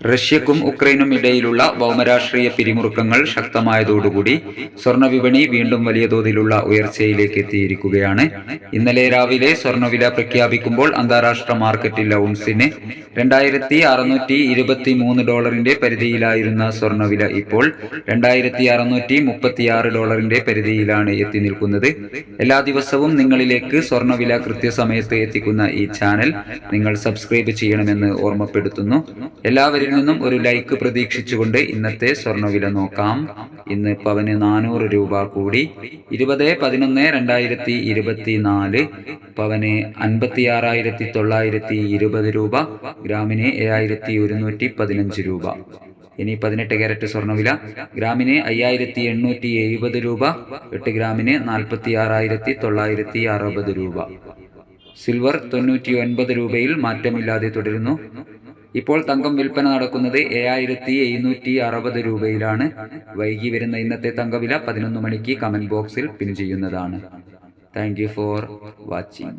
റഷ്യക്കും ഉക്രൈനും ഇടയിലുള്ള ഭൗമരാഷ്ട്രീയ പിരിമുറുക്കങ്ങൾ ശക്തമായതോടുകൂടി സ്വർണ്ണവിപണി വീണ്ടും വലിയ തോതിലുള്ള ഉയർച്ചയിലേക്ക് എത്തിയിരിക്കുകയാണ്. ഇന്നലെ രാവിലെ സ്വർണ്ണവില പ്രഖ്യാപിക്കുമ്പോൾ അന്താരാഷ്ട്ര മാർക്കറ്റിൽ ഔൺസിന് $2,623 പരിധിയിലായിരുന്ന സ്വർണ്ണവില ഇപ്പോൾ $2,636 പരിധിയിലാണ് എത്തി നിൽക്കുന്നത്. എല്ലാ ദിവസവും നിങ്ങളിലേക്ക് സ്വർണ്ണവില കൃത്യസമയത്ത് എത്തിക്കുന്ന ഈ ചാനൽ നിങ്ങൾ സബ്സ്ക്രൈബ് ചെയ്യണമെന്ന് ഓർമ്മപ്പെടുത്തുന്നു. എല്ലാവരിൽ നിന്നും ഒരു ലൈക്ക് പ്രതീക്ഷിച്ചുകൊണ്ട് ഇന്നത്തെ സ്വർണ്ണവില നോക്കാം. ഇന്ന് പവന് 400 രൂപ കൂടി. 20/11/2024 പവന് 56,920 രൂപ, ഗ്രാമിന് 7,115 രൂപ. ഇനി 18 കാരറ്റ് സ്വർണ്ണവില ഗ്രാമിന് 5,870 രൂപ, 8 ഗ്രാമിന് 46,960 രൂപ. സിൽവർ 99 രൂപയിൽ മാറ്റമില്ലാതെ തുടരുന്നു. ഇപ്പോൾ തങ്കം വിൽപ്പന നടക്കുന്നത് 7,760 രൂപയിലാണ്. വൈകി വരുന്ന ഇന്നത്തെ തങ്കവില 11 മണിക്ക് കമന്റ് ബോക്സിൽ പിൻ ചെയ്യുന്നതാണ്. Thank you for watching.